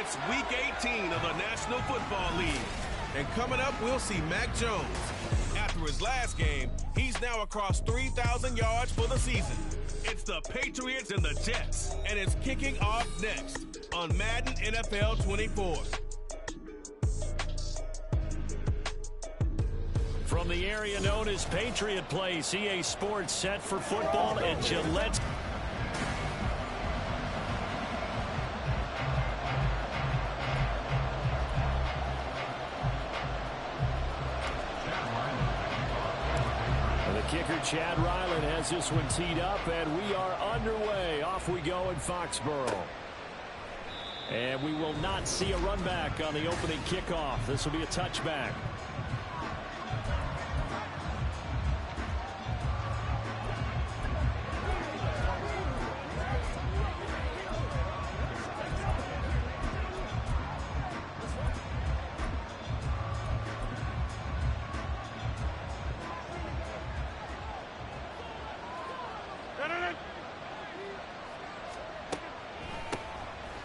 It's Week 18 of the National Football League. And coming up, we'll see Mac Jones. After his last game, he's now across 3,000 yards for the season. It's the Patriots and the Jets, and it's kicking off next on Madden NFL 24. From the area known as Patriot Place, EA Sports set for football at Gillette. The kicker, Chad Ryland, has this one teed up, and we are underway. Off we go in Foxborough. And we will not see a run back on the opening kickoff. This will be a touchback.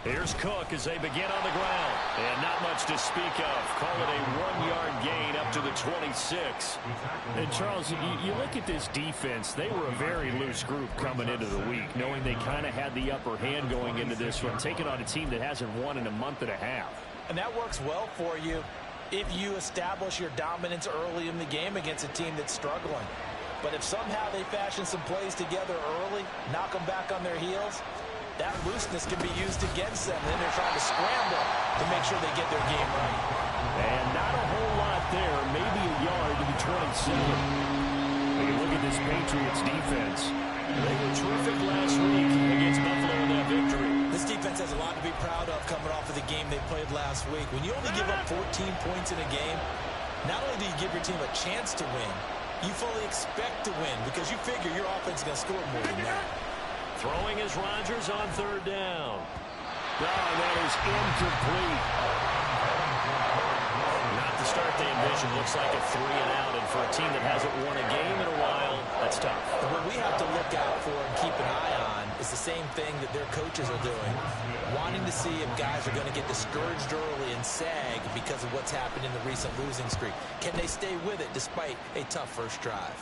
Here's Cook as they begin on the ground. And not much to speak of. Call it a 1-yard gain up to the 26. And Charles, you look at this defense, they were a very loose group coming into the week, knowing they kind of had the upper hand going into this one, taking on a team that hasn't won in a month and a half. And that works well for you if you establish your dominance early in the game against a team that's struggling. But if somehow they fashion some plays together early, knock them back on their heels, that looseness can be used against them. Then they're trying to scramble to make sure they get their game right. And not a whole lot there. Maybe a yard to the 27. When you look at this Patriots defense, they were terrific last week against Buffalo in that victory. This defense has a lot to be proud of coming off of the game they played last week. When you only give up 14 points in a game, not only do you give your team a chance to win, you fully expect to win because you figure your offense is going to score more than that. Throwing is Rodgers on third down. Oh, that is incomplete. Not the start they envisioned. Looks like a 3-and-out. And for a team that hasn't won a game in a while, that's tough. And what we have to look out for and keep an eye on is the same thing that their coaches are doing. Wanting to see if guys are going to get discouraged early and sag because of what's happened in the recent losing streak. Can they stay with it despite a tough first drive?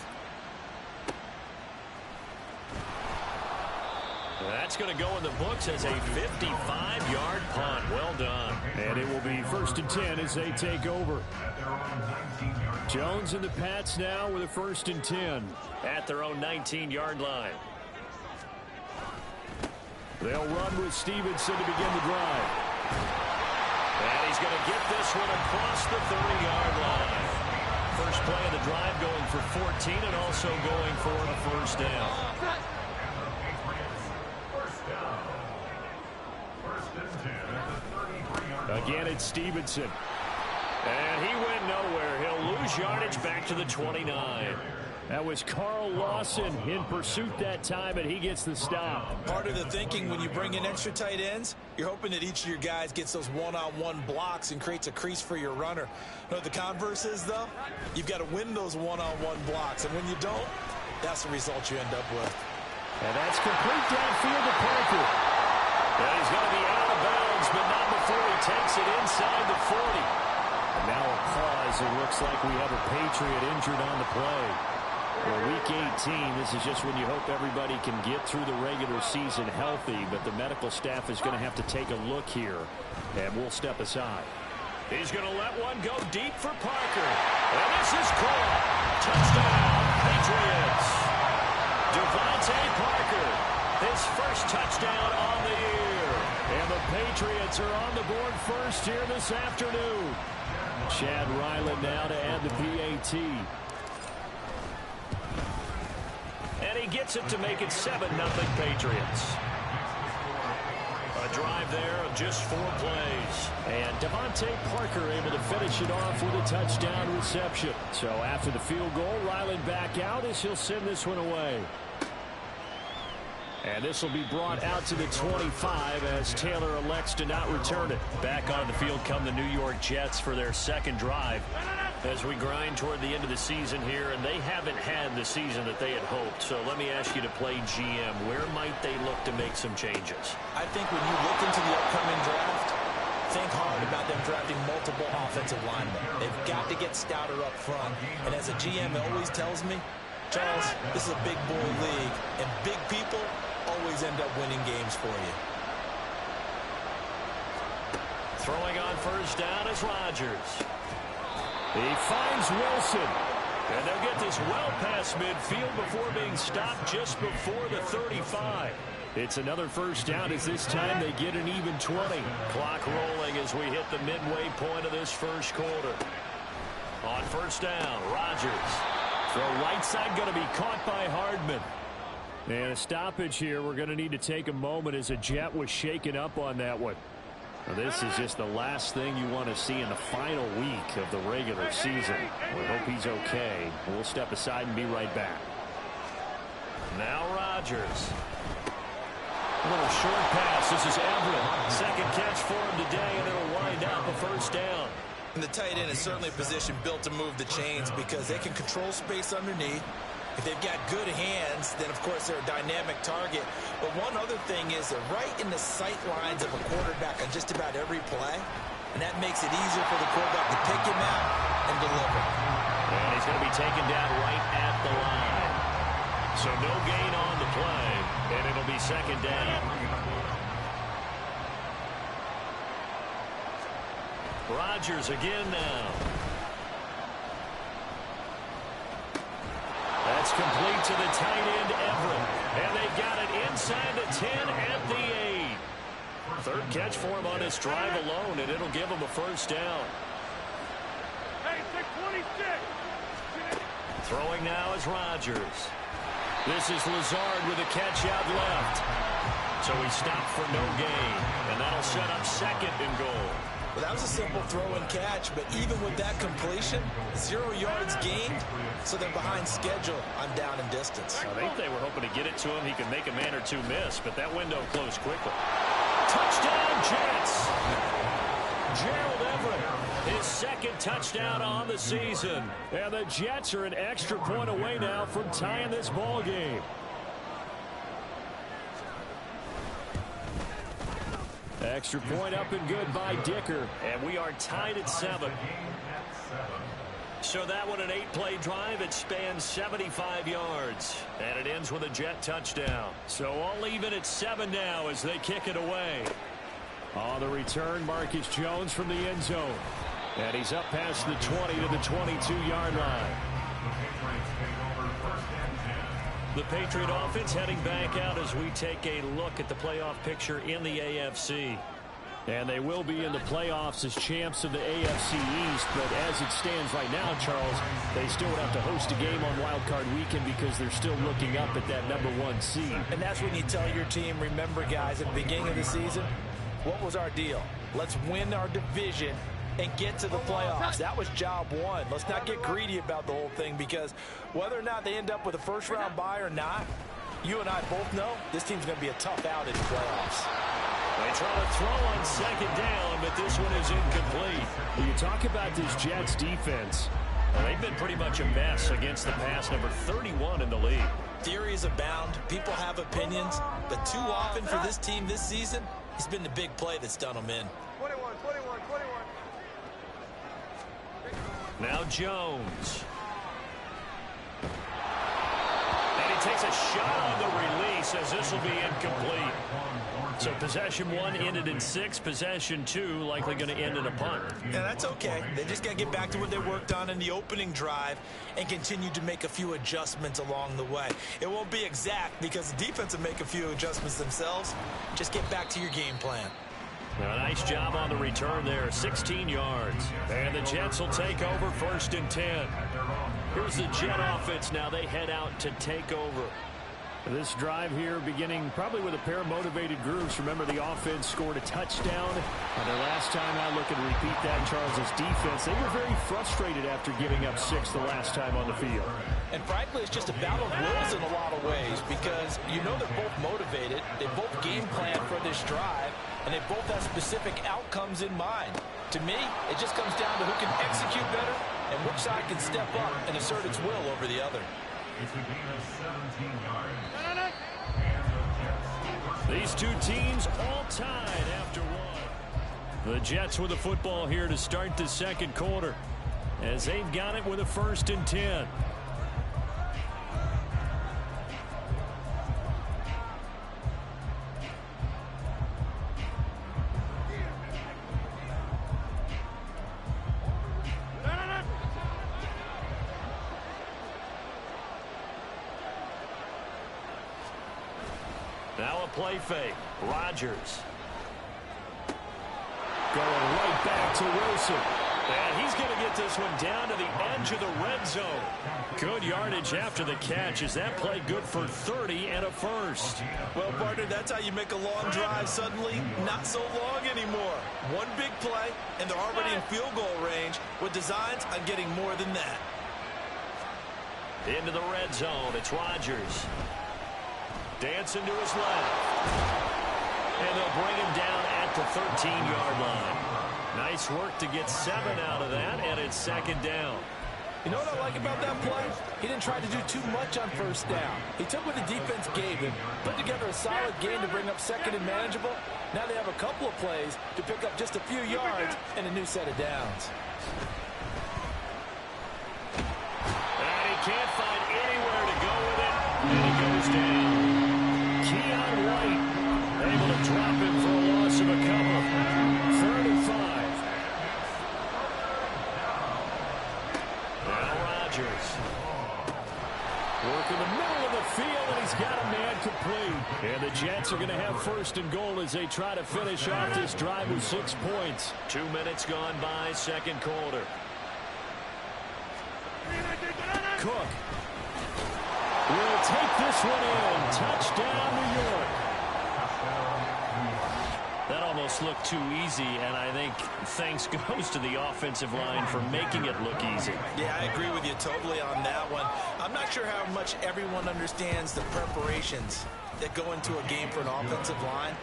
That's going to go in the books as a 55-yard punt. Well done. And it will be 1st and 10 as they take over. Jones and the Pats now with a 1st and 10 at their own 19-yard line. They'll run with Stevenson to begin the drive. And he's going to get this one across the 30-yard line. First play of the drive going for 14 and also going for a first down. Again, it's Stevenson. And he went nowhere. He'll lose yardage back to the 29. That was Carl Lawson in pursuit that time, and he gets the stop. Part of the thinking when you bring in extra tight ends, you're hoping that each of your guys gets those one-on-one blocks and creates a crease for your runner. You know what the converse is, though? You've got to win those one-on-one blocks, and when you don't, that's the result you end up with. And that's complete downfield to Parker. And he's going to be out of bounds, but not before he takes it inside the 40. And now a pause. It looks like we have a Patriot injured on the play. Well, Week 18, this is just when you hope everybody can get through the regular season healthy, but the medical staff is going to have to take a look here, and we'll step aside. He's going to let one go deep for Parker. And this is caught. Touchdown, Patriots. Devontae Parker, his first touchdown on the year. And the Patriots are on the board first here this afternoon. Chad Ryland now to add the PAT. And he gets it to make it 7-0 Patriots. A drive there of just 4 plays. And Devontae Parker able to finish it off with a touchdown reception. So after the field goal, Ryland back out as he'll send this one away. And this will be brought out to the 25 as Taylor elects to not return it. Back on the field come the New York Jets for their second drive as we grind toward the end of the season here, and they haven't had the season that they had hoped. So let me ask you to play GM. Where might they look to make some changes? I think when you look into the upcoming draft, think hard about them drafting multiple offensive linemen. They've got to get stouter up front. And as a GM always tells me, Charles, this is a big boy league, and big people always end up winning games for you. Throwing on first down is Rodgers. He finds Wilson. And they'll get this well past midfield before being stopped just before the 35. It's another first down as this time they get an even 20. Clock rolling as we hit the midway point of this first quarter. On first down, Rodgers. Throw right side going to be caught by Hardman. And a stoppage here. We're going to need to take a moment as a Jet was shaken up on that one. Now, this is just the last thing you want to see in the final week of the regular season. We hope he's okay. We'll step aside and be right back. Now Rodgers. A little short pass. This is Everett. Second catch for him today, and it'll wind up a first down. And the tight end is certainly a position built to move the chains because they can control space underneath. If they've got good hands, then, of course, they're a dynamic target. But one other thing is they're right in the sight lines of a quarterback on just about every play. And that makes it easier for the quarterback to pick him out and deliver. And he's going to be taken down right at the line. So no gain on the play, and it'll be second down. Rodgers again now. That's complete to the tight end, Everett. And they've got it inside the 10 at the 8. Third catch for him on this drive alone, and it'll give him a first down. Hey, 626. Throwing now is Rodgers. This is Lazard with a catch out left. So he stopped for no gain, and that'll set up second and goal. Well, that was a simple throw and catch, but even with that completion, 0 yards gained, so they're behind schedule on down and distance. I think they were hoping to get it to him. He could make a man or two miss, but that window closed quickly. Touchdown, Jets! Gerald Everett, his second touchdown on the season. And the Jets are an extra point away now from tying this ball game. Extra point up and good by Dicker. And we are tied at 7. So that one, an 8-play drive. It spans 75 yards. And it ends with a Jet touchdown. So all even at 7 now as they kick it away. On the return, Marcus Jones from the end zone. And he's up past the 20 to the 22-yard line. The Patriot offense heading back out as we take a look at the playoff picture in the AFC. And they will be in the playoffs as champs of the AFC East. But as it stands right now, Charles, they still would have to host a game on Wild Card Weekend because they're still looking up at that #1 seed. And that's when you tell your team, remember, guys, at the beginning of the season, what was our deal? Let's win our division and get to the playoffs. That was job one. Let's not get greedy about the whole thing because whether or not they end up with a first-round bye or not, you and I both know this team's going to be a tough out in the playoffs. They try to throw on second down, but this one is incomplete. Well, you talk about this Jets defense. Well, they've been pretty much a mess against the pass, number 31 in the league. Theories abound. People have opinions. But too often for this team this season, it's been the big play that's done them in. 21. Now Jones. And he takes a shot on the release as this will be incomplete. So possession 1 ended in 6. Possession 2 likely going to end in a punt. Yeah, that's okay. They just got to get back to what they worked on in the opening drive and continue to make a few adjustments along the way. It won't be exact because the defense will make a few adjustments themselves. Just get back to your game plan. A nice job on the return there, 16 yards. And the Jets will take over 1st and 10. Here's the Jet offense now. They head out to take over. This drive here beginning probably with a pair of motivated groups. Remember, the offense scored a touchdown. And the last time I look and repeat that, Charles' defense, they were very frustrated after giving up 6 the last time on the field. And frankly, it's just a battle of wills in a lot of ways because you know they're both motivated. They both game plan for this drive. And they both have specific outcomes in mind. To me, it just comes down to who can execute better and which side can step up and assert its will over the other. These two teams all tied after 1. The Jets with the football here to start the second quarter, as they've got it with a 1st and 10. Now a play fake. Rodgers. Going right back to Wilson. And he's going to get this one down to the edge of the red zone. Good yardage after the catch. Is that play good for 30 and a first? Well, partner, that's how you make a long drive suddenly not so long anymore. One big play, and they're already in field goal range with designs on getting more than that. Into the red zone. It's Rodgers. Dancing to his left. And they'll bring him down at the 13-yard line. Nice work to get 7 out of that, and it's 2nd down. You know what I like about that play? He didn't try to do too much on 1st down. He took what the defense gave him, put together a solid game to bring up 2nd and manageable. Now they have a couple of plays to pick up just a few yards and a new set of downs. And he can't find anywhere to go with it, and he goes down. Keon White able to drop him for a loss of a couple. 3rd and 5. Now Rodgers. Working the middle of the field, and he's got a man complete. And the Jets are going to have 1st and goal as they try to finish off this drive with 6 points. 2 minutes gone by, 2nd quarter. Cook will take this one in. Touchdown, New York. That almost looked too easy, and I think thanks goes to the offensive line for making it look easy. Yeah, I agree with you totally on that one. I'm not sure how much everyone understands the preparations that go into a game for an offensive line,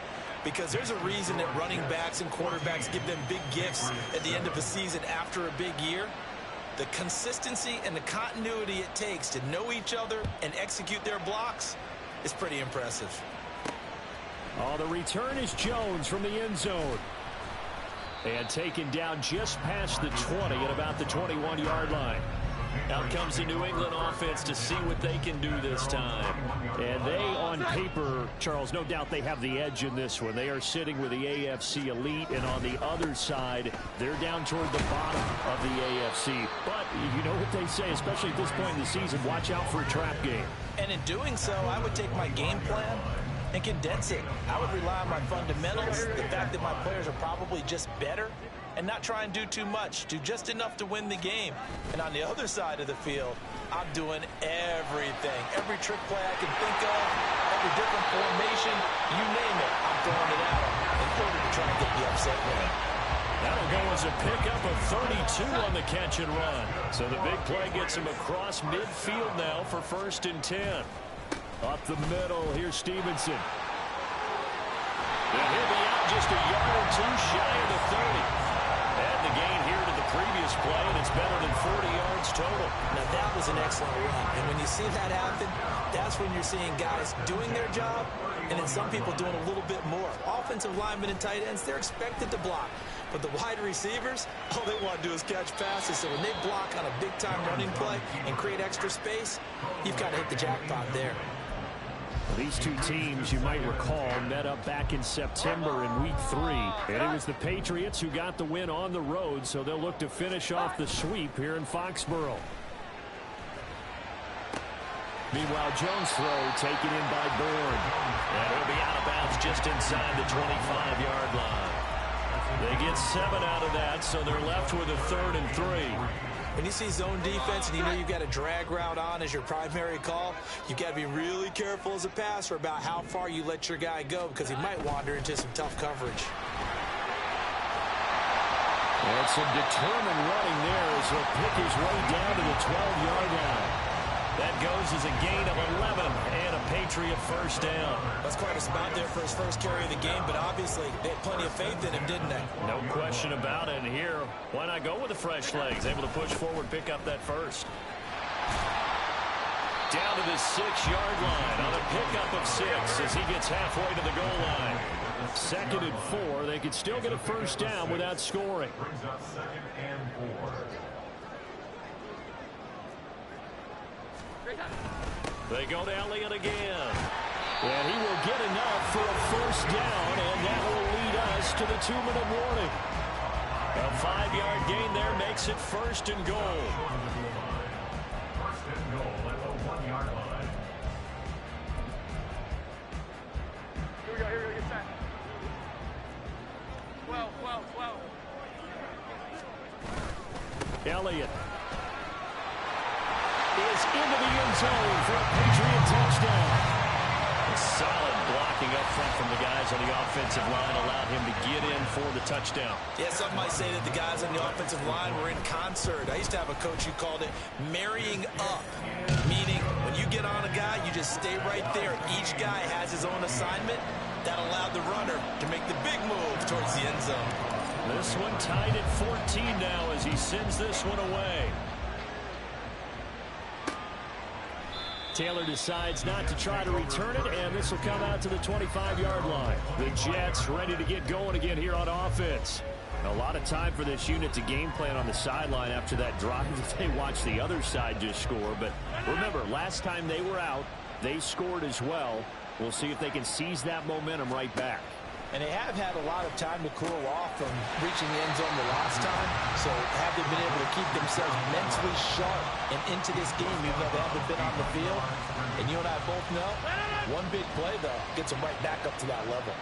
because there's a reason that running backs and quarterbacks give them big gifts at the end of a season after a big year. The consistency and the continuity it takes to know each other and execute their blocks is pretty impressive. Oh, the return is Jones from the end zone. And taken down just past the 20 at about the 21-yard line. Out comes the New England offense to see what they can do this time. And they, on paper, Charles, no doubt they have the edge in this one. They are sitting with the AFC elite, and on the other side, they're down toward the bottom of the AFC. But you know what they say, especially at this point in the season, watch out for a trap game. And in doing so, I would take my game plan and condense it. I would rely on my fundamentals, the fact that my players are probably just better, and not try and do too much. Do just enough to win the game. And on the other side of the field, I'm doing everything. Every trick play I can think of, every different formation, you name it, I'm throwing it at them in order to try and get the upset win. That'll go as a pickup of 32 on the catch and run. So the big play gets him across midfield now for 1st and 10. Up the middle, here's Stevenson. And he'll be out just a yard or two shy of the 30. And the gain here to the previous play, and it's better than 40 yards total. Now that was an excellent run. And when you see that happen, that's when you're seeing guys doing their job, and then some people doing a little bit more. Offensive linemen and tight ends, they're expected to block. But the wide receivers, all they want to do is catch passes. So when they block on a big-time running play and create extra space, you've got to hit the jackpot there. These two teams, you might recall, met up back in September in Week 3. And it was the Patriots who got the win on the road, so they'll look to finish off the sweep here in Foxborough. Meanwhile, Jones' throw taken in by Bourne. And he'll be out of bounds just inside the 25-yard line. They get 7 out of that, so they're left with a 3rd and 3. When you see zone defense and you know you've got a drag route on as your primary call, you've got to be really careful as a passer about how far you let your guy go, because he might wander into some tough coverage. And some determined running there as he'll pick his way down to the 12-yard line. That goes as a gain of 11 and a Patriot 1st down. That's quite a spot there for his first carry of the game, but obviously they had plenty of faith in him, didn't they? No question about it. And here, why not go with the fresh legs? Able to push forward, pick up that first. Down to the 6-yard line on a pickup of 6 as he gets halfway to the goal line. 2nd and 4. They could still get a first down without scoring. They go to Elliott again. And he will get enough for a first down, and that will lead us to the 2-minute warning. A 5-yard gain there makes it 1st and goal. Here we go, get set. 12. Elliott is into the end zone for a Patriot touchdown. A solid blocking up front from the guys on the offensive line allowed him to get in for the touchdown. Yeah, some might say that the guys on the offensive line were in concert. I used to have a coach who called it marrying up, meaning when you get on a guy, you just stay right there. Each guy has his own assignment. That allowed the runner to make the big move towards the end zone. This one tied at 14 now as he sends this one away. Taylor decides not to try to return it, and this will come out to the 25-yard line. The Jets ready to get going again here on offense. A lot of time for this unit to game plan on the sideline after that drive that they watched the other side just score. But remember, last time they were out, they scored as well. We'll see if they can seize that momentum right back. And they have had a lot of time to cool off from reaching the end zone the last time. So have they been able to keep themselves mentally sharp and into this game, even though they haven't been on the field? And you and I both know, one big play, though, gets them right back up to that level.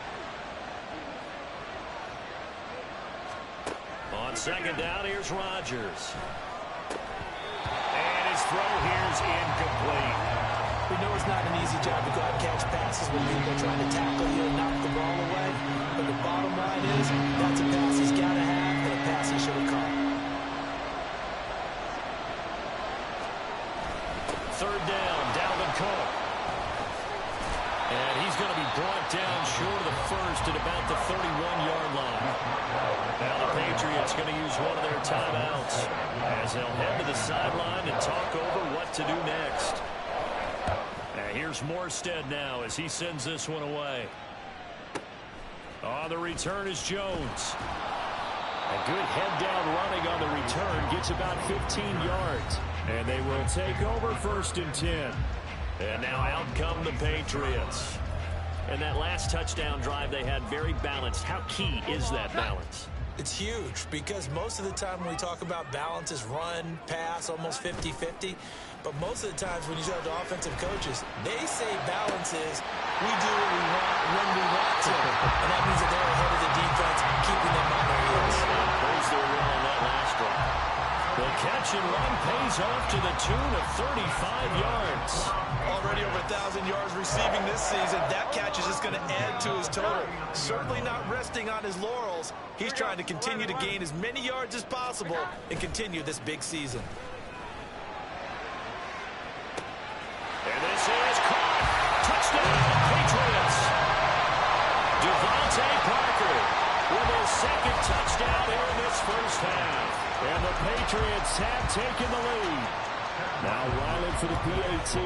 On 2nd down, here's Rodgers. And his throw here's incomplete. We know it's not an easy job to go out and catch passes when people are trying to tackle you and knock the ball away. But the bottom line is, that's a pass he's got to have and a pass he should have caught. 3rd down, Dalvin Cook. And he's going to be brought down short of the first at about the 31-yard line. Now the Patriots going to use one of their timeouts as they'll head to the sideline and talk over what to do next. Here's Morstead now as he sends this one away. On the return is Jones. A good head-down running on the return. Gets about 15 yards. And they will take over 1st and 10. And now out come the Patriots. And that last touchdown drive they had very balanced. How key is that balance? It's huge because most of the time when we talk about balance is run, pass, almost 50-50. But most of the times when you talk to offensive coaches, they say balance is we do what we want when we want to. And that means that they're ahead of the defense, keeping them on their heels. Plays their run on that last drive. The catch and run pays off to the tune of 35 yards. Already over 1,000 yards receiving this season. That catch is just going to add to his total. Certainly not resting on his laurels. He's trying to continue to gain as many yards as possible and continue this big season. And this is caught. Touchdown, Patriots. Devontae Parker with his 2nd touchdown here in this first half. And the Patriots have taken the lead. Now Ryland for the PAT.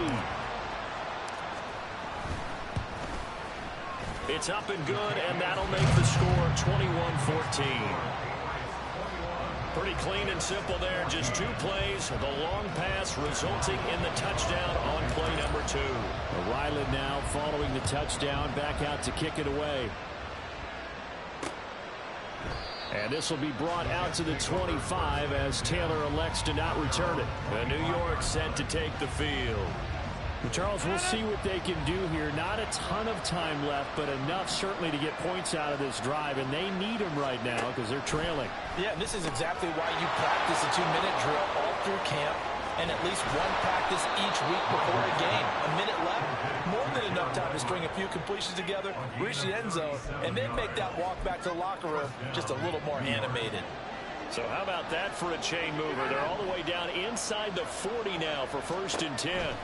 It's up and good, and that'll make the score 21-14. Pretty clean and simple there. Just 2 plays. The long pass resulting in the touchdown on play number 2. Ryland now following the touchdown, back out to kick it away. And this will be brought out to the 25 as Taylor elects to not return it. And New York set to take the field. Charles, we'll see what they can do here. Not a ton of time left, but enough certainly to get points out of this drive, and they need them right now because they're trailing. Yeah, this is exactly why you practice a 2-minute drill all through camp and at least one practice each week before a game. A minute left, more than enough time to string a few completions together, reach the end zone, and then make that walk back to the locker room just a little more animated. So how about that for a chain mover? They're all the way down inside the 40 now for 1st and 10.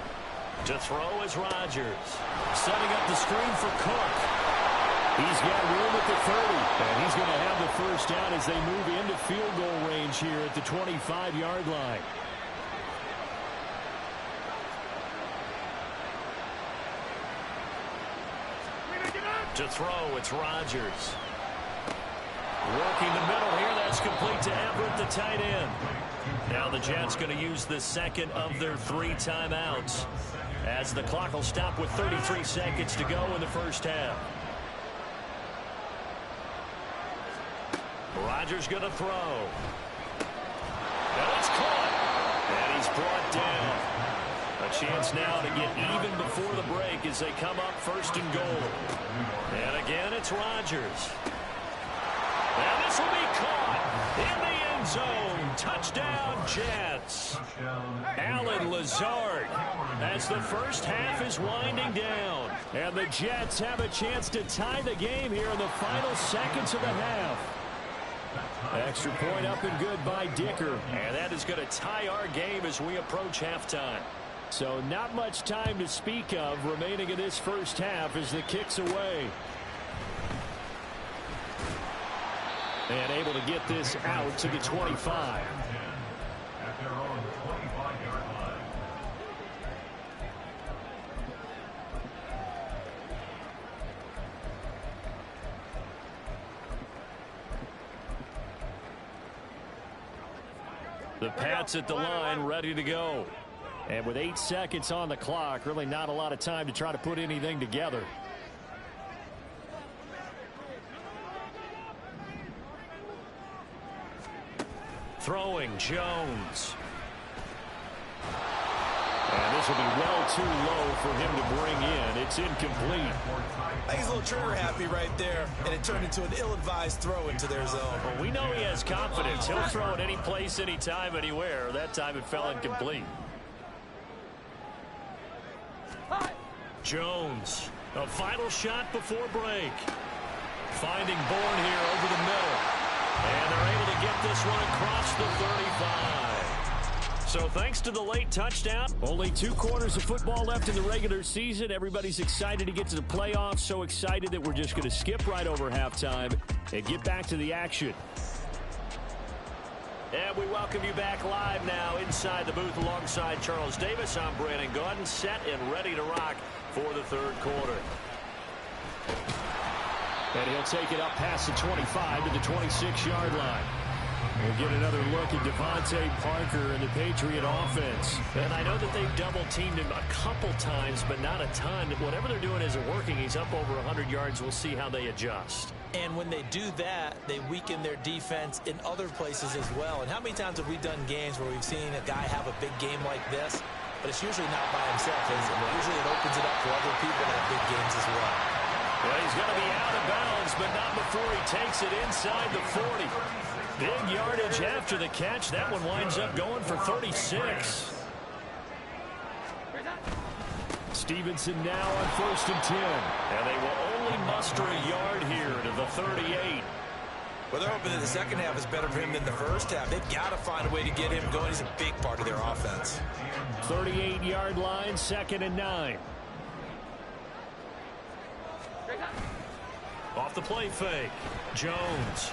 To throw is Rodgers. Setting up the screen for Cook. He's got room at the 30. And he's going to have the first down as they move into field goal range here at the 25-yard line. To throw, it's Rodgers. Working the middle here, that's complete to Everett, the tight end. Now the Jets going to use the second of their 3 timeouts, as the clock will stop with 33 seconds to go in the first half. Rodgers going to throw. And it's caught. And he's brought down. A chance now to get even before the break as they come up 1st and goal. And again, it's Rodgers. And this will be caught in the end zone. Touchdown, Jets. Allen Lazard, as the first half is winding down. And the Jets have a chance to tie the game here in the final seconds of the half. Extra point up and good by Dicker. And that is going to tie our game as we approach halftime. So not much time to speak of remaining in this first half as the kick's away. And able to get this out to the 25. The Pats at the line, ready to go. And with 8 seconds on the clock, really not a lot of time to try to put anything together. Throwing, Jones. And this will be well too low for him to bring in. It's incomplete. He's a little trigger happy right there, and it turned into an ill-advised throw into their zone. Well, we know he has confidence. He'll throw it any place, anytime, anywhere. That time it fell incomplete. Jones, a final shot before break. Finding Bourne here over the middle. And they're able to get this one across the 35. So thanks to the late touchdown. Only 2 quarters of football left in the regular season. Everybody's excited to get to the playoffs. So excited that we're just going to skip right over halftime and get back to the action. And we welcome you back live now inside the booth alongside Charles Davis. I'm Brandon Gaudin, set and ready to rock for the 3rd quarter. And he'll take it up past the 25 to the 26-yard line. We'll get another look at Devontae Parker and the Patriot offense. And I know that they've double-teamed him a couple times, but not a ton. Whatever they're doing isn't working. He's up over 100 yards. We'll see how they adjust. And when they do that, they weaken their defense in other places as well. And how many times have we done games where we've seen a guy have a big game like this, but it's usually not by himself, is it? Usually it opens it up for other people to have big games as well. Well, he's going to be out of bounds, but not before he takes it inside the 40. Big yardage after the catch. That one winds up going for 36. Stevenson now on 1st and 10. And they will only muster a yard here to the 38. Well, they're hoping that the second half is better for him than the first half. They've got to find a way to get him going. He's a big part of their offense. 38-yard line, 2nd and 9. Off the play fake. Jones.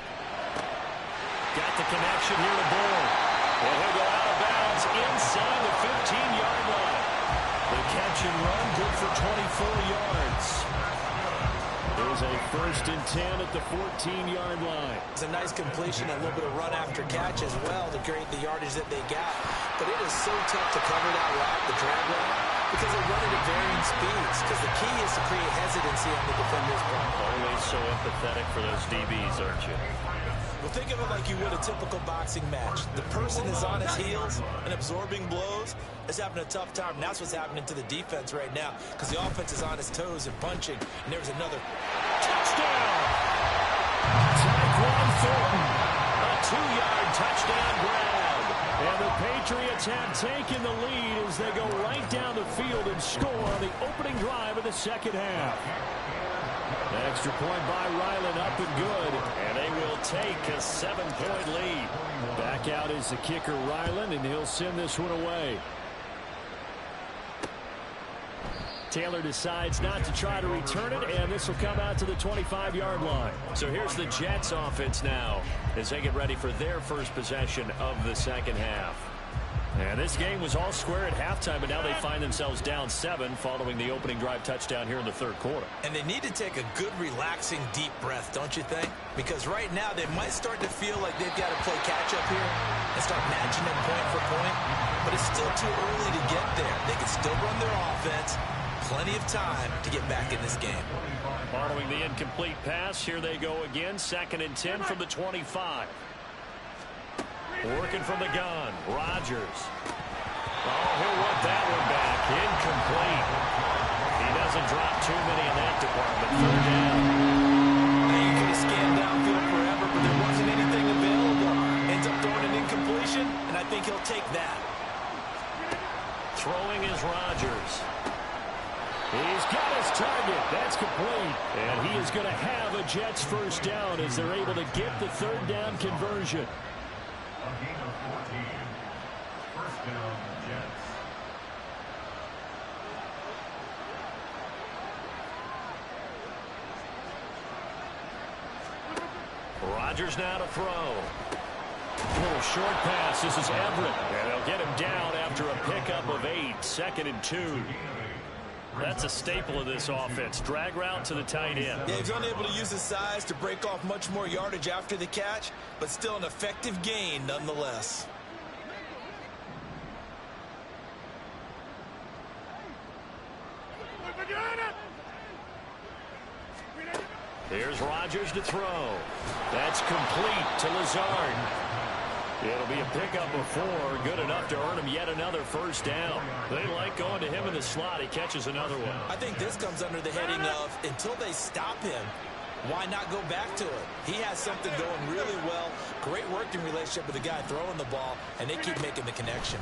Got the connection here to Bourne. And he'll go out of bounds inside the 15-yard line. The catch and run good for 24 yards. There's a 1st and 10 at the 14-yard line. It's a nice completion, a little bit of run after catch as well to create the yardage that they got. But it is so tough to cover that route, the drag route, because they run it at varying speeds. Because the key is to create hesitancy on the defender's part. Always so empathetic for those DBs, aren't you? Well, think of it like you would a typical boxing match. The person is on his heels and absorbing blows, is having a tough time. And that's what's happening to the defense right now, because the offense is on his toes and punching. And there's another touchdown. Tyquan Thornton. A 2-yard touchdown grab. And the Patriots have taken the lead as they go right down the field and score on the opening drive of the second half. The extra point by Ryland up and good. And they will take a 7-point lead. Back out is the kicker, Ryland, and he'll send this one away. Taylor decides not to try to return it, and this will come out to the 25-yard line. So here's the Jets offense now as they get ready for their first possession of the second half. And this This game was all square at halftime, but now they find themselves down 7 following the opening drive touchdown here in the third quarter. And they need to take a good, relaxing, deep breath, don't you think? Because right now they might start to feel like they've got to play catch-up here and start matching them point for point. But it's still too early to get there. They can still run their offense. Plenty of time to get back in this game. Following the incomplete pass, here they go again. 2nd and 10 from the 25. Working from the gun, Rodgers. Oh, he'll want that one back. Incomplete. He doesn't drop too many in that department. 3rd down. Now you could have scanned downfield forever, but there wasn't anything available. Ends up throwing an incompletion, and I think he'll take that. Throwing is Rodgers. He's got his target. That's complete. And he is going to have a Jets first down as they're able to get the 3rd down conversion. A gain of 14. First down, Jets. Rodgers now to throw. Little short pass. This is Everett. And they'll get him down after a pickup of 8. 2nd and 2. That's a staple of this offense. Drag route to the tight end. Yeah, he's unable to use his size to break off much more yardage after the catch, but still an effective gain nonetheless. Here's Rodgers to throw. That's complete to Lazard. It'll be a pickup of 4, good enough to earn him yet another first down. They like going to him in the slot. He catches another one. I think this comes under the heading of until they stop him, why not go back to it? He has something going really well. Great working relationship with the guy throwing the ball, and they keep making the connection.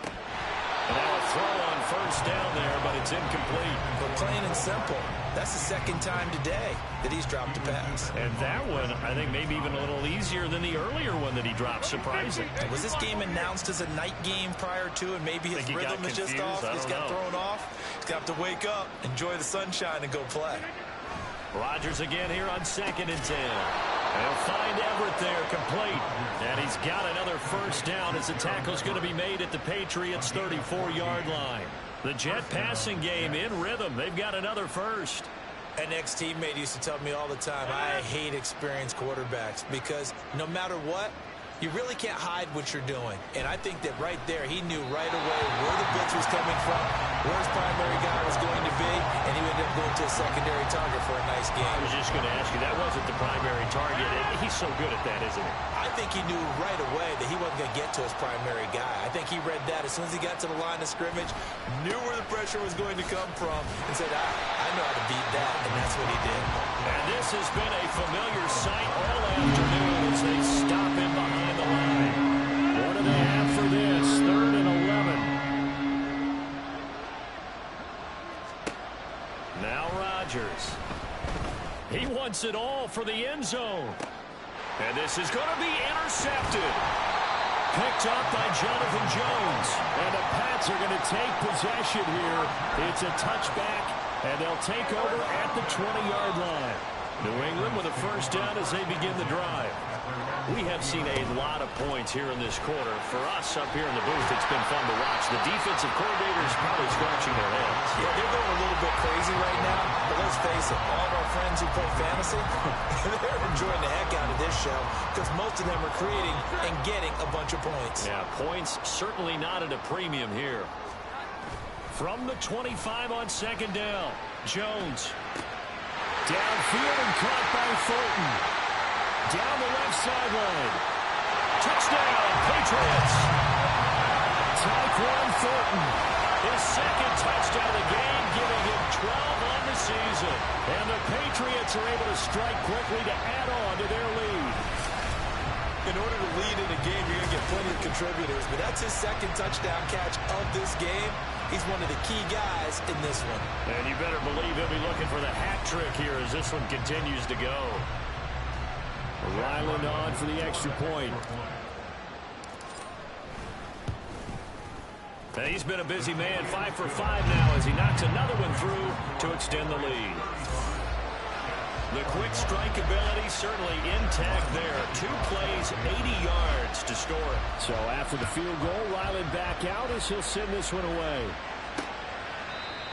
And now a throw on first down there, but it's incomplete. But plain and simple, that's the 2nd time today that he's dropped a pass. And that one, I think, maybe even a little easier than the earlier one that he dropped. Surprising. Was this game announced as a night game prior to, and maybe his rhythm is just off? He's got thrown off. He's got to wake up, enjoy the sunshine, and go play. Rodgers again here on 2nd and 10. They'll find Everett there, complete. And he's got another first down as the tackle's going to be made at the Patriots' 34-yard line. The Jet passing game in rhythm. They've got another first. An ex-teammate used to tell me all the time, I hate experienced quarterbacks because no matter what, you really can't hide what you're doing. And I think that right there, he knew right away where the blitz was coming from, where his primary guy was going to be, and he ended up going to a secondary target for a nice game. I was just going to ask you, that wasn't the primary target. He's so good at that, isn't he? I think he knew right away that he wasn't going to get to his primary guy. I think he read that as soon as he got to the line of scrimmage, knew where the pressure was going to come from, and said, I know how to beat that, and that's what he did. And this has been a familiar sight all afternoon as they stop him behind the line. What do they have for this? 3rd and 11. Now Rodgers. He wants it all for the end zone. And this is going to be intercepted. Picked up by Jonathan Jones. And the Pats are going to take possession here. It's a touchback, and they'll take over at the 20-yard line. New England with a first down as they begin the drive. We have seen a lot of points here in this quarter. For us up here in the booth, it's been fun to watch. The defensive coordinators probably scratching their heads. Yeah, they're going a little bit crazy right now. But let's face it, all of our friends who play fantasy, they're enjoying the heck out of this show because most of them are creating and getting a bunch of points. Yeah, points certainly not at a premium here. From the 25 on 2nd down, Jones. Downfield and caught by Thornton. Down the left sideline. Touchdown, Patriots. Tyquan Thornton. His 2nd touchdown of the game, giving him 12 on the season. And the Patriots are able to strike quickly to add on to their lead. In order to lead in a game, you're going to get plenty of contributors. But that's his 2nd touchdown catch of this game. He's one of the key guys in this one. And you better believe he'll be looking for the hat trick here as this one continues to go. Ryland on for the extra point. And he's been a busy man, 5 for 5 now as he knocks another one through to extend the lead. The quick strike ability certainly intact there. 2 plays, 80 yards to score. So after the field goal, Ryland back out as he'll send this one away.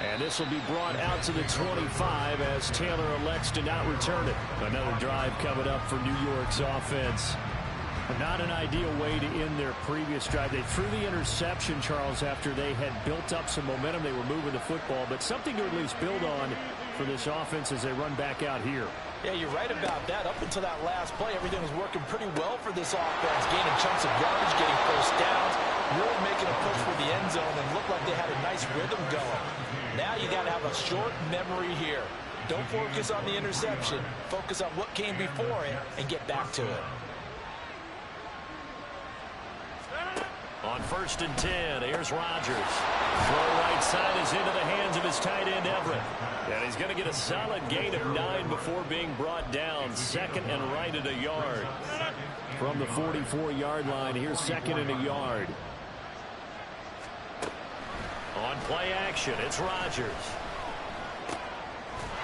And this will be brought out to the 25 as Taylor elects to not return it. Another drive coming up for New York's offense. Not an ideal way to end their previous drive. They threw the interception, Charles, after they had built up some momentum. They were moving the football, but something to at least build on for this offense as they run back out here. Yeah, you're right about that. Up until that last play, everything was working pretty well for this offense. Gaining chunks of yardage, getting first downs, really making a push for the end zone, and looked like they had a nice rhythm going. Now you got to have a short memory here. Don't focus on the interception. Focus on what came before it and get back to it. On 1st and 10, here's Rodgers. Throw right side is into the hands of his tight end, Everett. And he's going to get a solid gain of 9 before being brought down. 2nd and right at a yard. From the 44-yard line, here's 2nd and a yard. On play action, it's Rodgers.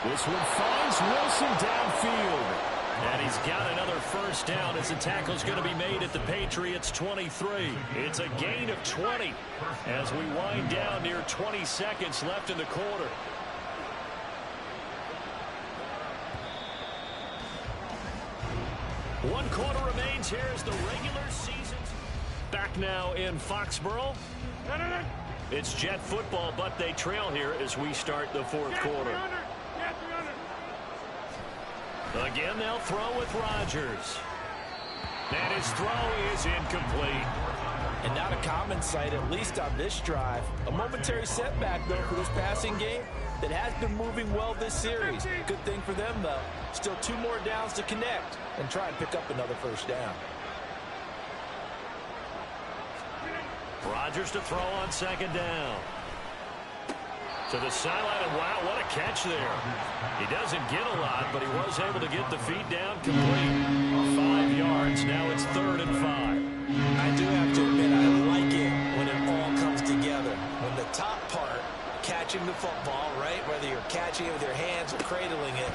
This one finds Wilson downfield. And he's got another first down as the tackle's going to be made at the Patriots' 23. It's a gain of 20 as we wind down near 20 seconds left in the quarter. One quarter remains here as the regular season's back now in Foxborough. It's Jet football, but they trail here as we start the 4th quarter. Again, they'll throw with Rodgers. And his throw is incomplete. And not a common sight, at least on this drive. A momentary setback, though, for this passing game that has been moving well this series. Good thing for them, though. Still 2 more downs to connect and try and pick up another first down. Rodgers to throw on 2nd down. To the sideline, and wow, what a catch there. He doesn't get a lot, but he was able to get the feet down complete. 5 yards, now it's 3rd and 5. I do have to admit, I like it when it all comes together. When the top part, catching the football, right, whether you're catching it with your hands or cradling it,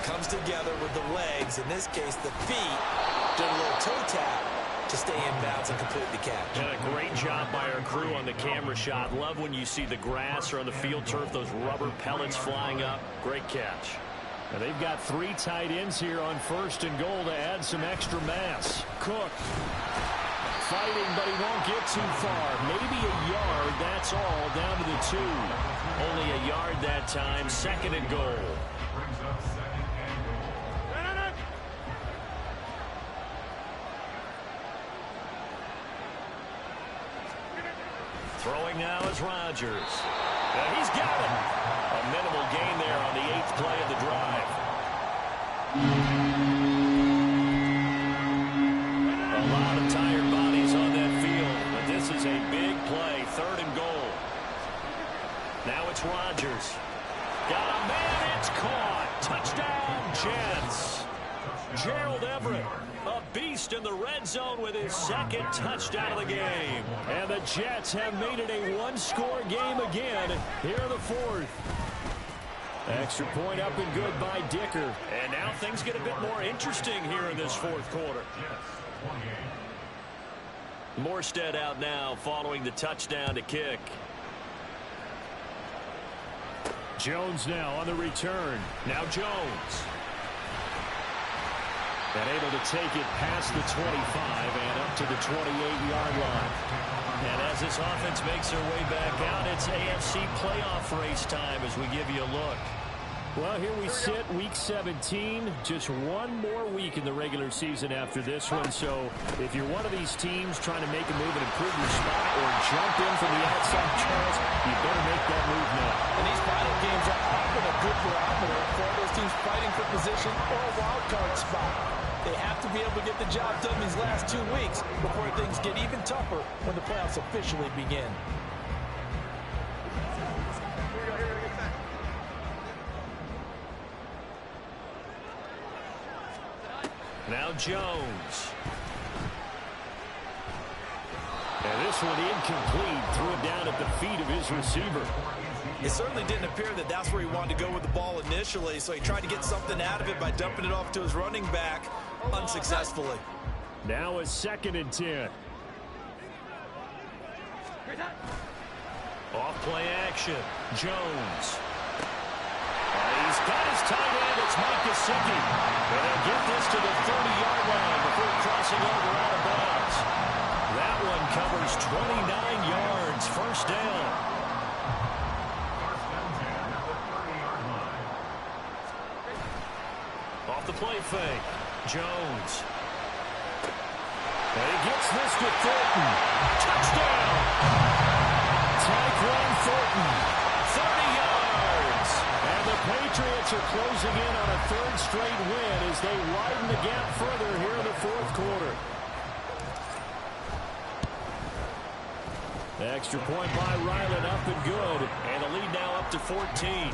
comes together with the legs, in this case the feet, did a little toe tap to stay in bounds and complete the catch. And a great job by our crew on the camera shot. Love when you see the grass or on the field turf, those rubber pellets flying up. Great catch. Now they've got 3 tight ends here on 1st and goal to add some extra mass. Cook fighting, but he won't get too far. Maybe a yard, that's all, down to the 2. Only a yard that time, 2nd and goal. Throwing now is Rodgers. And he's got it. A minimal gain there on the 8th play of the drive. A lot of tired bodies on that field, but this is a big play. 3rd and goal. Now it's Rodgers. Got a man, it's caught. Touchdown, Jets. Gerald Everett, a beast in the red zone with his 2nd touchdown of the game. And the Jets have made it a 1-score game again here in the 4th. Extra point up and good by Dicker. And now things get a bit more interesting here in this 4th quarter. Morstead out now following the touchdown to kick. Jones now on the return. Now Jones. And able to take it past the 25 and up to the 28-yard line. And as this offense makes their way back out, it's AFC playoff race time as we give you a look. Well, here we sit, week 17. Just 1 more week in the regular season after this one. So if you're one of these teams trying to make a move and improve your spot or jump in from the outside, Charles, you better make that move now. And these final games are often a good barometer for those teams fighting for position or a wild card spot. They have to be able to get the job done these last 2 weeks before things get even tougher when the playoffs officially begin. Now Jones. And this one incomplete. Threw it down at the feet of his receiver. It certainly didn't appear that that's where he wanted to go with the ball initially, so he tried to get something out of it by dumping it off to his running back unsuccessfully. Now a 2nd and 10. Off play action. Jones. He's got his tight end. It's Mike Gesicki. And they'll get this to the 30-yard line before crossing over out of bounds. That one covers 29 yards. First down. Off the play fake. Jones. And he gets this to Thornton. Touchdown! Tyquan Thornton. 30 yards. And the Patriots are closing in on a 3rd straight win as they widen the gap further here in the 4th quarter. The extra point by Ryland up and good. And the lead now up to 14.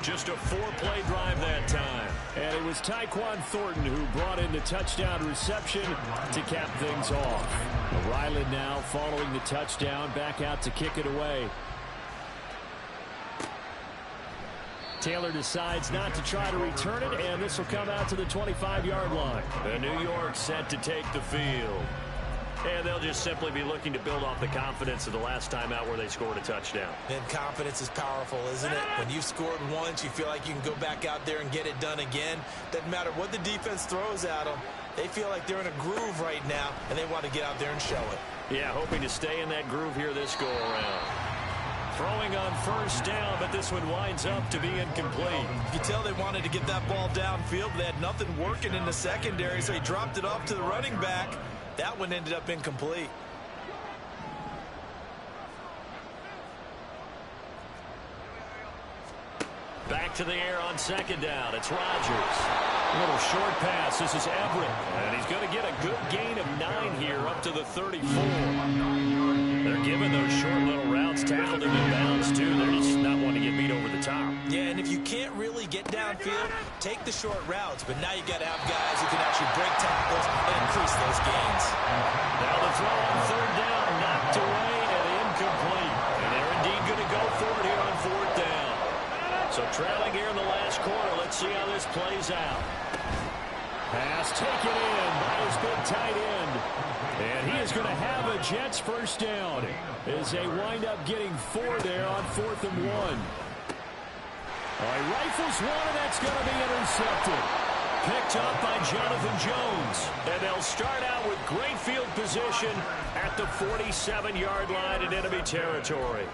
Just a 4-play drive that time. And it was Tyquan Thornton who brought in the touchdown reception to cap things off. Ryland now following the touchdown, back out to kick it away. Taylor decides not to try to return it, and this will come out to the 25-yard line. The New York set to take the field. And they'll just simply be looking to build off the confidence of the last time out where they scored a touchdown. And confidence is powerful, isn't it? When you've scored once, you feel like you can go back out there and get it done again. Doesn't matter what the defense throws at them. They feel like they're in a groove right now, and they want to get out there and show it. Yeah, hoping to stay in that groove here this go-around. Throwing on 1st down, but this one winds up to be incomplete. You can tell they wanted to get that ball downfield. They had nothing working in the secondary, so he dropped it off to the running back. That one ended up incomplete. Back to the air on 2nd down. It's Rodgers. A little short pass. This is Everett. And he's going to get a good gain of 9 here up to the 34. They're giving those short little routes. Tackled him in bounds, too. They're just not wanting to get beat over the top. Yeah, and if you can't really get downfield, take the short routes. But now you got to have guys who can actually break tackles and increase those gains. Now the throw on 3rd down. Knocked away and incomplete. And they're indeed going to go for it here on 4th down. So trailing here in the last quarter. Let's see how this plays out. Pass taken in by his big tight end. And he is going to have a Jets first down as they wind up getting 4 there on 4th and 1. All right, rifles one, and that's going to be intercepted. Picked up by Jonathan Jones. And they'll start out with great field position at the 47-yard line in enemy territory.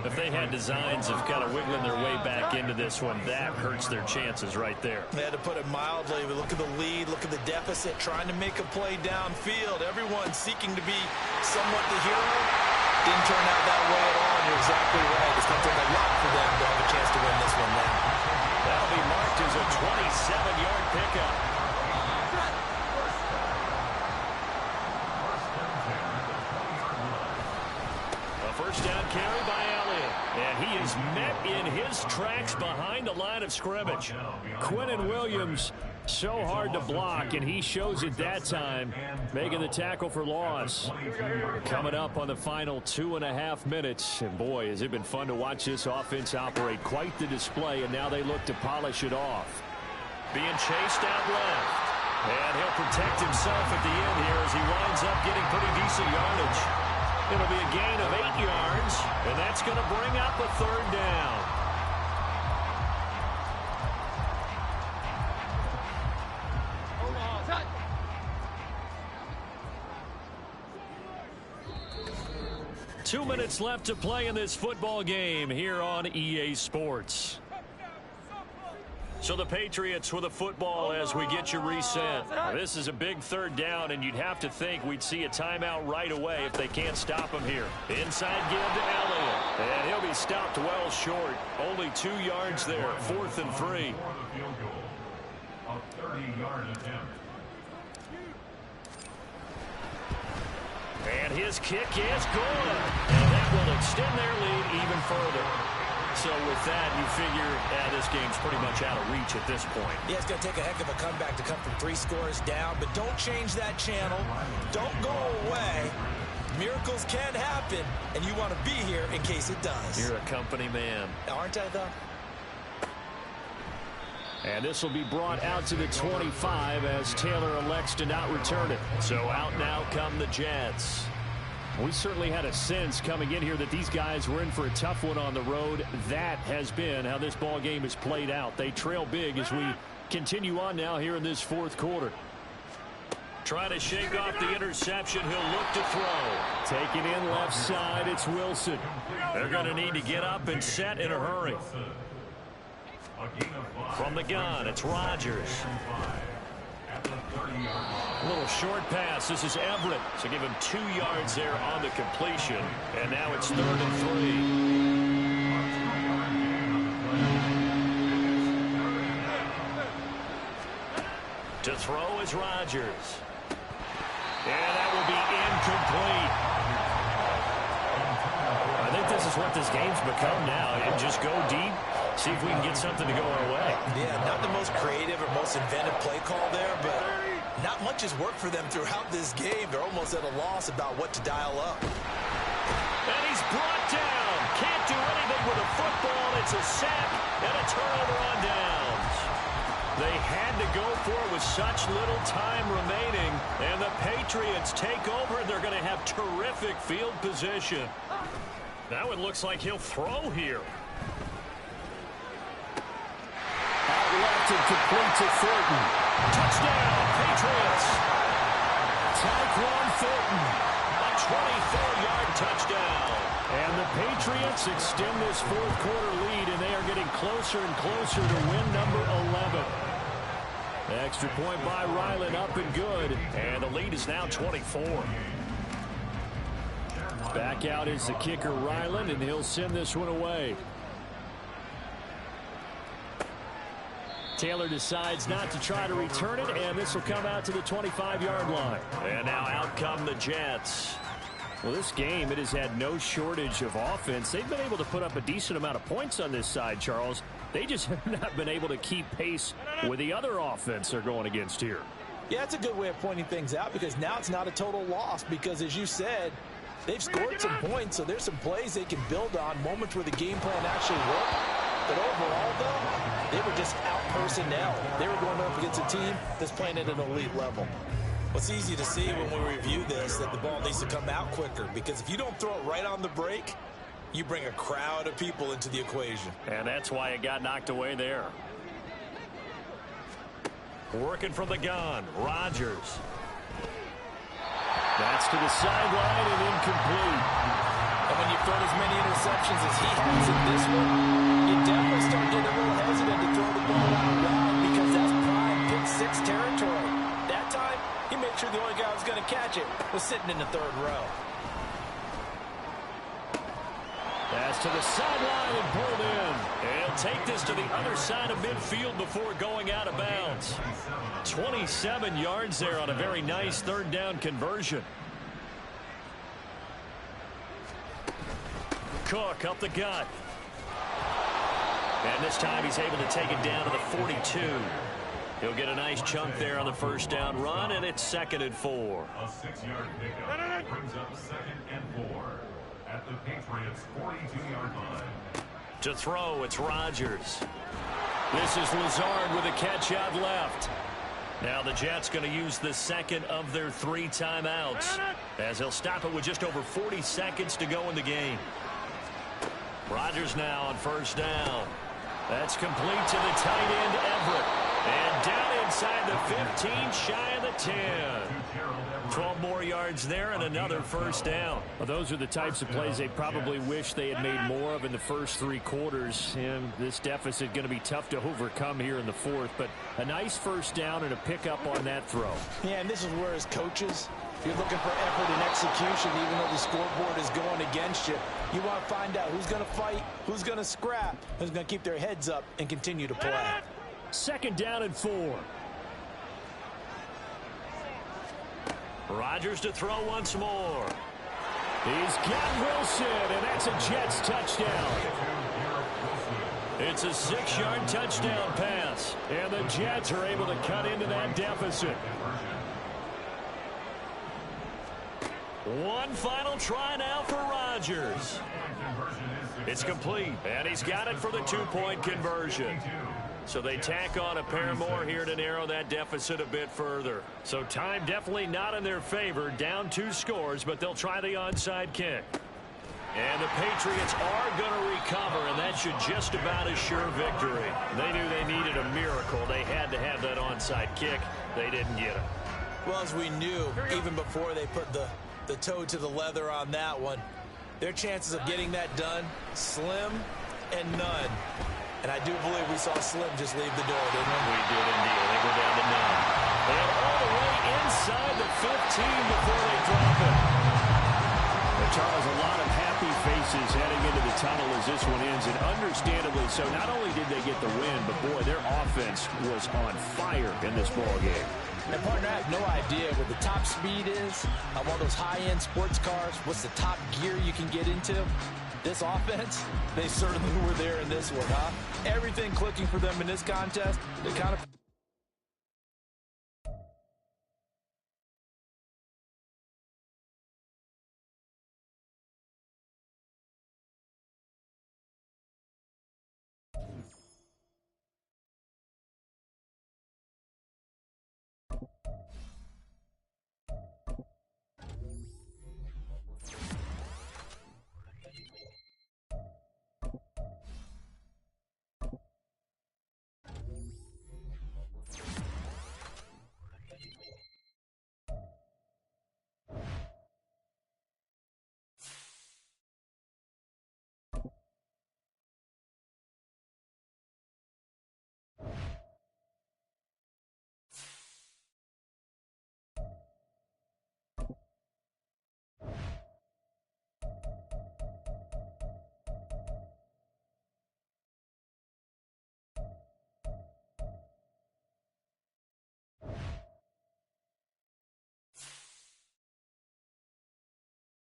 If they had designs of kind of wiggling their way back into this one, that hurts their chances right there. They had to put it mildly. We look at the lead, look at the deficit, trying to make a play downfield. Everyone seeking to be somewhat the hero. Didn't turn out that way at all, and you're exactly right. It's going to take a lot for them to have a chance to win this one now. That'll be marked as a 27-yard pickup. A first down carry by Elliott. And he is met in his tracks behind the line of scrimmage. Quinnen Williams, so hard to block, and he shows it that time, making the tackle for loss. Coming up on the final 2.5 minutes. And boy, has it been fun to watch this offense operate. Quite the display, and now they look to polish it off. Being chased out left. And he'll protect himself at the end here as he winds up getting pretty decent yardage. It'll be a gain of 8 yards, and that's going to bring up a 3rd down. Two minutes left to play in this football game here on EA Sports. So the Patriots with a football as we get you reset. This is a big 3rd down, and you'd have to think we'd see a timeout right away if they can't stop him here. Inside give to Elliott, and he'll be stopped well short. Only 2 yards there, 4th and 3. A 30-yard attempt. And his kick is good. And that will extend their lead even further. So with that, you figure this game's pretty much out of reach at this point. Yeah, it's going to take a heck of a comeback to come from 3 scores down, but don't change that channel. Don't go away. Miracles can happen, and you want to be here in case it does. You're a company man. Aren't I, though? And this will be brought out to the 25 as Taylor elects to not return it. So out now come the Jets. We certainly had a sense coming in here that these guys were in for a tough one on the road. That has been how this ball game has played out. They trail big as we continue on now here in this fourth quarter. Trying to shake off the interception. He'll look to throw. Taking in left side, it's Wilson. They're going to need to get up and set in a hurry. From the gun, it's Rodgers. A little short pass. This is Everett. So give him 2 yards there on the completion. And now it's 3rd and 3. To throw is Rodgers. And that will be incomplete. I think this is what this game's become now. And just go deep. See if we can get something to go our way. Yeah, not the most creative or most inventive play call there, but not much has worked for them throughout this game. They're almost at a loss about what to dial up. And he's brought down. Can't do anything with a football. It's a sack and a turnover on downs. They had to go for it with such little time remaining. And the Patriots take over. They're going to have terrific field position. Now it looks like he'll throw here. Left and complete to Thornton. Touchdown, Patriots. Tyquan Thornton, a 24-yard touchdown. And the Patriots extend this fourth quarter lead, and they are getting closer and closer to win number 11. Extra point by Ryland, up and good. And the lead is now 24. Back out is the kicker, Ryland, and he'll send this one away. Taylor decides not to try to return it, and this will come out to the 25-yard line. And now out come the Jets. Well, this game, it has had no shortage of offense. They've been able to put up a decent amount of points on this side, Charles. They just have not been able to keep pace with the other offense they're going against here. Yeah, that's a good way of pointing things out because now it's not a total loss because, as you said, they've scored some points, so there's some plays they can build on, moments where the game plan actually worked. But overall, though, they were just out-personnel. They were going up against a team that's playing at an elite level. It's easy to see when we review this that the ball needs to come out quicker because if you don't throw it right on the break, you bring a crowd of people into the equation. And that's why it got knocked away there. Working from the gun, Rodgers. That's to the sideline and incomplete. And when you've thrown as many interceptions as he has in this one, you definitely start getting a little hesitant to throw the ball out wide because that's prime pick-6 territory. That time, he made sure the only guy who was going to catch it was sitting in the 3rd row. That's to the sideline and pulled in. And he'll take this to the other side of midfield before going out of bounds. 27 yards there on a very nice 3rd down conversion. Cook up the gut. And this time he's able to take it down to the 42. He'll get a nice chunk there on the 1st down run, and it's 2nd and 4. A 6-yard pickup brings up 2nd and 4 at the Patriots' 42-yard line. To throw, it's Rodgers. This is Lazard with a catch out left. Now the Jets going to use the 2nd of their 3 timeouts as they'll stop it with just over 40 seconds to go in the game. Rodgers now on 1st down. That's complete to the tight end, Everett. And down inside the 15, shy of the 10. 12 more yards there and another 1st down. Well, those are the types of plays they probably wish they had made more of in the first 3 quarters. And this deficit going to be tough to overcome here in the 4th. But a nice 1st down and a pickup on that throw. Yeah, and this is where as coaches, you're looking for effort and execution even though the scoreboard is going against you. You want to find out who's going to fight, who's going to scrap, who's going to keep their heads up and continue to play. 2nd down and 4. Rodgers to throw once more. He's got Wilson, and that's a Jets touchdown. It's a 6-yard touchdown pass. And the Jets are able to cut into that deficit. One final try now for Rodgers. It's complete, and he's got it for the 2-point conversion. So they tack on a pair more here to narrow that deficit a bit further. So time definitely not in their favor. Down 2 scores, but they'll try the onside kick. And the Patriots are going to recover, and that should just about assure victory. They knew they needed a miracle. They had to have that onside kick. They didn't get it. Well, as we knew, even before they put the toe to the leather on that one, their chances of getting that done, slim and none. And I do believe we saw Slim just leave the door, didn't we? We did indeed. They go down to none. And all the way inside the 15 before they drop it. And Charles, a lot of happy faces heading into the tunnel as this one ends, and understandably so. Not only did they get the win, but boy, their offense was on fire in this ball game. And partner, I have no idea what the top speed is on one of those high-end sports cars. What's the top gear you can get into? This offense, they certainly were there in this one, huh? Everything clicking for them in this contest, they kind of